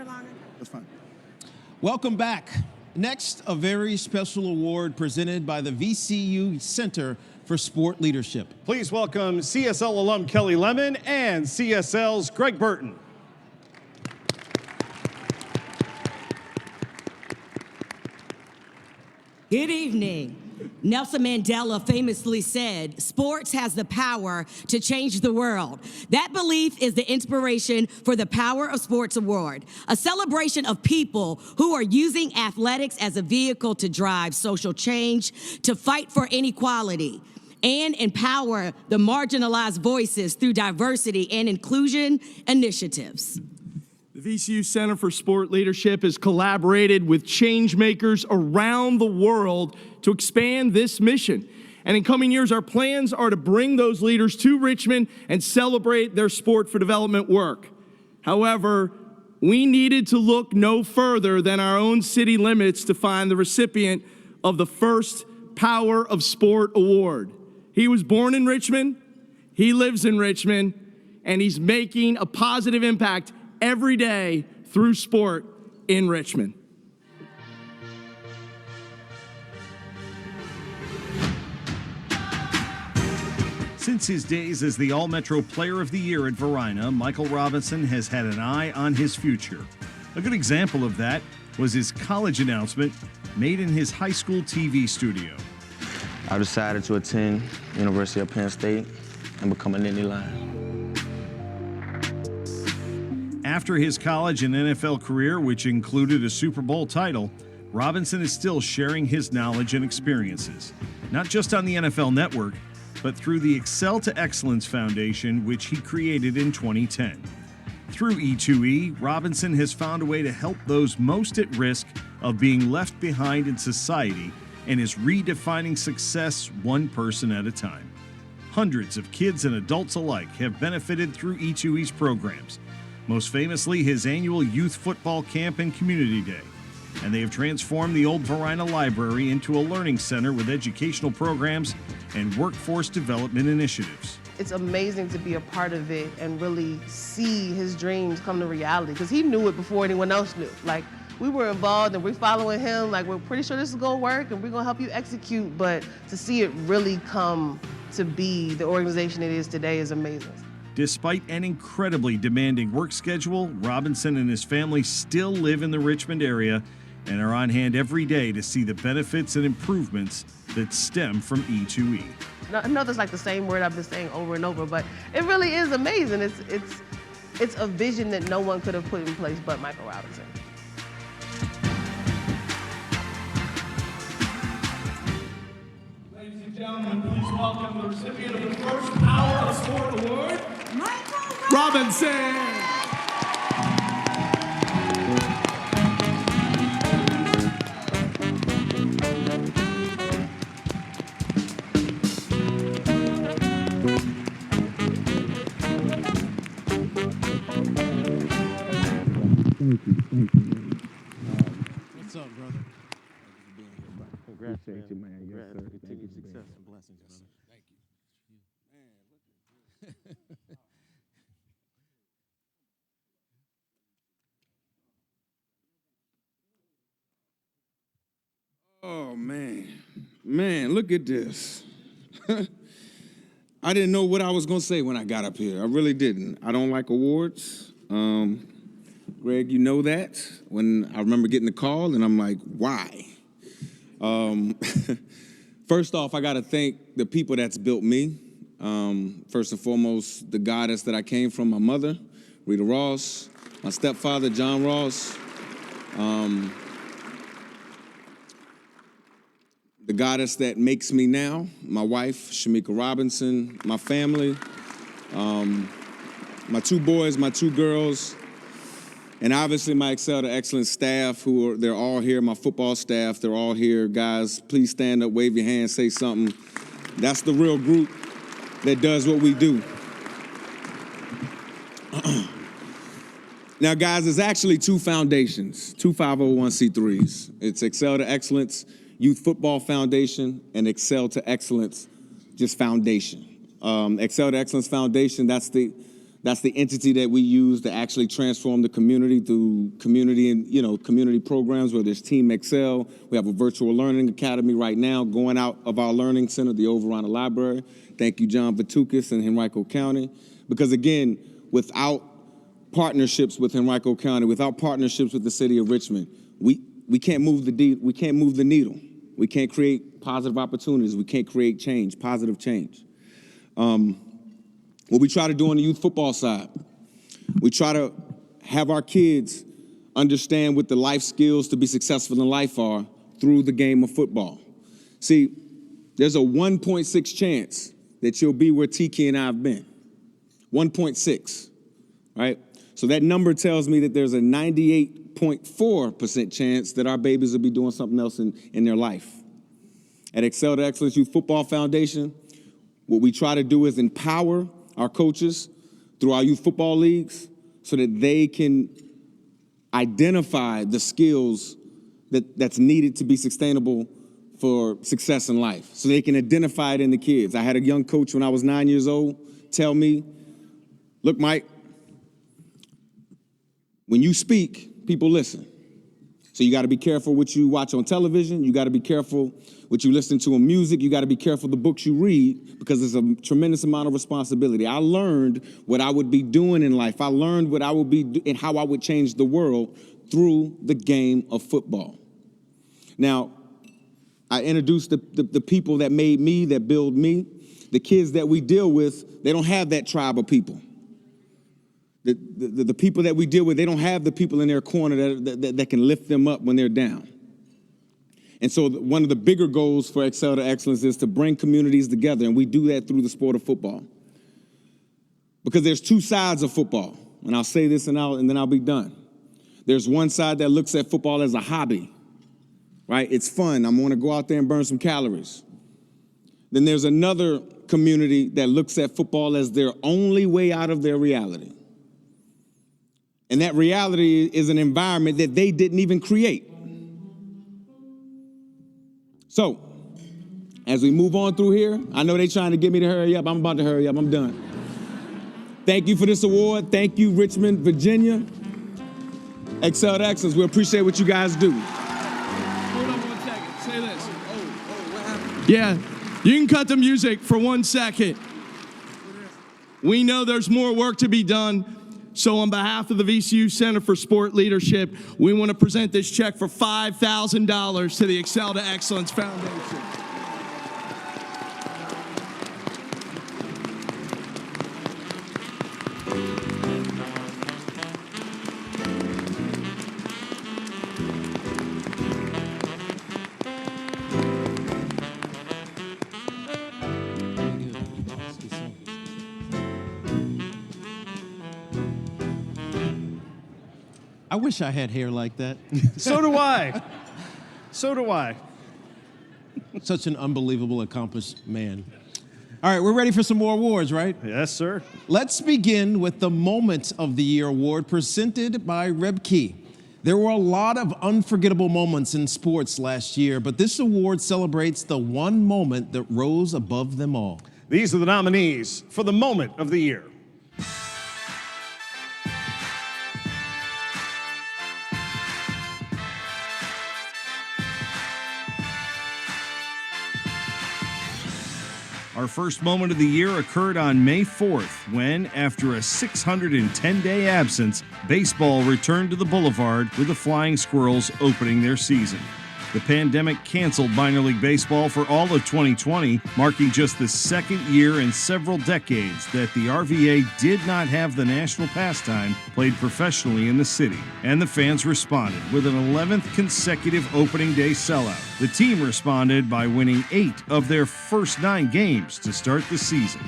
bit longer? That's fine. Welcome back. Next, a very special award presented by the VCU Center for Sport Leadership. Please welcome CSL alum Kelly Lemon and CSL's Greg Burton. Good evening. Nelson Mandela famously said, "Sports has the power to change the world." That belief is the inspiration for the Power of Sports Award, a celebration of people who are using athletics as a vehicle to drive social change, to fight for inequality, and empower the marginalized voices through diversity and inclusion initiatives. The VCU Center for Sport Leadership has collaborated with change makers around the world to expand this mission. And in coming years, our plans are to bring those leaders to Richmond and celebrate their sport for development work. However, we needed to look no further than our own city limits to find the recipient of the first Power of Sport Award. He was born in Richmond, he lives in Richmond, and he's making a positive impact every day through sport in Richmond. Since his days as the All-Metro Player of the Year at Varina, Michael Robinson has had an eye on his future. A good example of that was his college announcement made in his high school TV studio. I decided to attend University of Penn State and become an Indy Lion. After his college and NFL career, which included a Super Bowl title, Robinson is still sharing his knowledge and experiences, not just on the NFL Network, but through the Excel to Excellence Foundation, which he created in 2010. Through E2E, Robinson has found a way to help those most at risk of being left behind in society and is redefining success one person at a time. Hundreds of kids and adults alike have benefited through E2E's programs, most famously his annual youth football camp and community day. And they have transformed the old Varina Library into a learning center with educational programs and workforce development initiatives. It's amazing to be a part of it and really see his dreams come to reality, because he knew it before anyone else knew. Like, we were involved and we're following him, like, we're pretty sure this is gonna work and we're gonna help you execute, but to see it really come to be the organization it is today is amazing. Despite an incredibly demanding work schedule, Robinson and his family still live in the Richmond area and are on hand every day to see the benefits and improvements that stem from E2E. I know that's like the same word I've been saying over and over, but it really is amazing. It's a vision that no one could have put in place but Michael Robinson. Ladies and gentlemen, please welcome the recipient of the first Power of Sport Award, Michael Robinson. Thank you. What's up, brother? Congrats, Appreciate you, man. Yes, sir. Continued Thank you, success man. and blessings, brother. Thank you. Oh, man, look at this. I didn't know what I was going to say when I got up here. I really didn't. I don't like awards. Greg, you know that. When I remember getting the call, and I'm like, why? First off, I got to thank the people that's built me. First and foremost, the goddess that I came from, my mother, Rita Ross, my stepfather, John Ross, the goddess that makes me now, my wife, Shamika Robinson, my family, my two boys, my two girls, and obviously my Excel to Excellence staff, they're all here, my football staff, they're all here. Guys, please stand up, wave your hand, say something. That's the real group that does what we do. Now, guys, there's actually two foundations, two 501c3s. It's Excel to Excellence Youth Football Foundation and Excel to Excellence, just foundation. Excel to Excellence Foundation, that's the That's the entity that we use to actually transform the community through community and, community programs, whether it's Team Excel. We have a virtual learning academy right now going out of our learning center, the Overrun Library. Thank you, John Vitukas and Henrico County. Because again, without partnerships with Henrico County, without partnerships with the city of Richmond, we can't move the needle. We can't create positive opportunities. We can't create change, positive change. What we try to do on the youth football side, we try to have our kids understand what the life skills to be successful in life are through the game of football. See, there's a 1.6 chance that you'll be where Tiki and I have been. 1.6, right? So that number tells me that there's a 98.4% chance that our babies will be doing something else in their life. At Excel to Excellence Youth Football Foundation, what we try to do is empower our coaches through our youth football leagues so that they can identify the skills that's needed to be sustainable for success in life, so they can identify it in the kids. I had a young coach when I was 9 years old tell me, look, Mike, when you speak, people listen. So you got to be careful what you watch on television. You got to be careful what you listen to in music. You got to be careful the books you read, because there's a tremendous amount of responsibility. I learned what I would be doing in life. I learned what I would be and how I would change the world through the game of football. Now, I introduced the people that made me, that build me. The kids that we deal with, they don't have that tribe of people. The people that we deal with, they don't have the people in their corner that can lift them up when they're down. And so one of the bigger goals for Excel to Excellence is to bring communities together, and we do that through the sport of football. Because there's two sides of football, and I'll say this and then I'll be done. There's one side that looks at football as a hobby, right? It's fun. I'm going to go out there and burn some calories. Then there's another community that looks at football as their only way out of their reality. And that reality is an environment that they didn't even create. So, as we move on through here, I know they're trying to get me to hurry up. I'm about to hurry up. I'm done. Thank you for this award. Thank you, Richmond, Virginia. Excel to Excellence. We appreciate what you guys do. Hold on 1 second. Say this. What happened? Yeah, you can cut the music for 1 second. We know there's more work to be done. So on behalf of the VCU Center for Sport Leadership, we want to present this check for $5,000 to the Excel to Excellence Foundation. I wish I had hair like that. So do I. So do I. Such an unbelievable, accomplished man. All right, we're ready for some more awards, right? Yes, sir. Let's begin with the Moment of the Year award presented by Rebke. There were a lot of unforgettable moments in sports last year, but this award celebrates the one moment that rose above them all. These are the nominees for the Moment of the Year. Our first moment of the year occurred on May 4th when, after a 610-day absence, baseball returned to the Boulevard with the Flying Squirrels opening their season. The pandemic canceled minor league baseball for all of 2020, marking just the second year in several decades that the RVA did not have the national pastime played professionally in the city. And the fans responded with an 11th consecutive opening day sellout. The team responded by winning 8 of their first 9 games to start the season.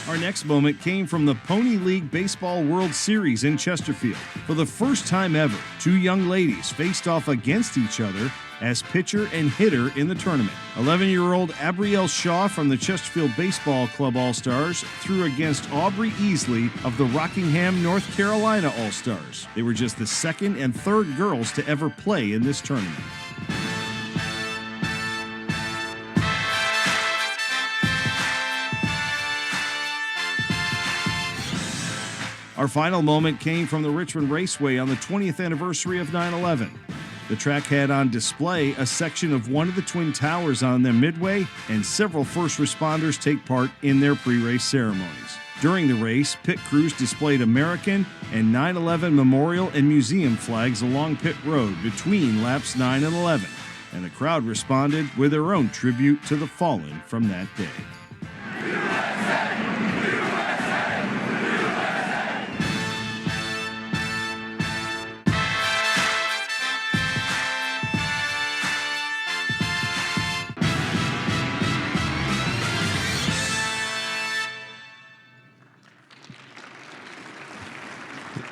Our next moment came from the Pony League Baseball World Series in Chesterfield. For the first time ever, 2 young ladies faced off against each other as pitcher and hitter in the tournament. 11-year-old Abrielle Shaw from the Chesterfield Baseball Club All-Stars threw against Aubrey Easley of the Rockingham, North Carolina All-Stars. They were just the second and third girls to ever play in this tournament. Our final moment came from the Richmond Raceway on the 20th anniversary of 9/11. The track had on display a section of one of the Twin Towers on the midway, and several first responders take part in their pre-race ceremonies. During the race, pit crews displayed American and 9/11 memorial and museum flags along pit road between laps 9 and 11, and the crowd responded with their own tribute to the fallen from that day.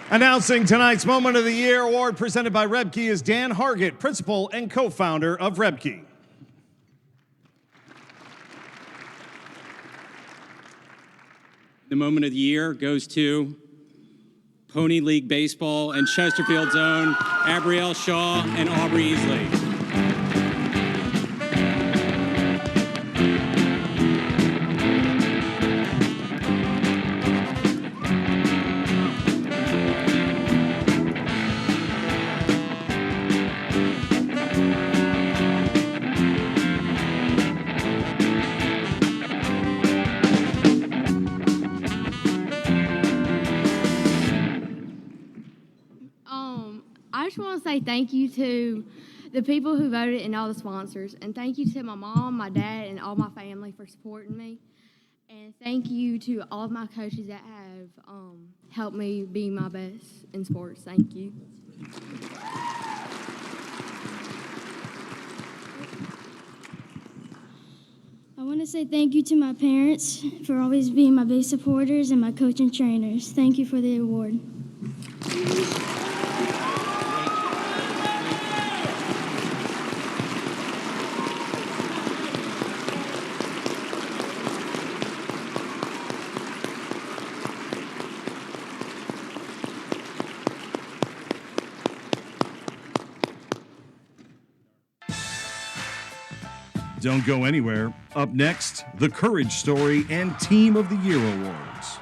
Announcing tonight's Moment of the Year award presented by Rebke is Dan Hargett, principal and co-founder of Rebke. The Moment of the Year goes to Pony League Baseball and Chesterfield's own Abrielle Shaw and Aubrey Easley. I just want to say thank you to the people who voted and all the sponsors. And thank you to my mom, my dad, and all my family for supporting me. And thank you to all of my coaches that have helped me be my best in sports. Thank you. I want to say thank you to my parents for always being my big supporters and my coach and trainers. Thank you for the award. Don't go anywhere. Up next, the Courage Story and Team of the Year Awards.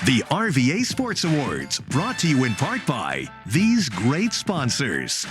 The RVA Sports Awards, brought to you in part by these great sponsors.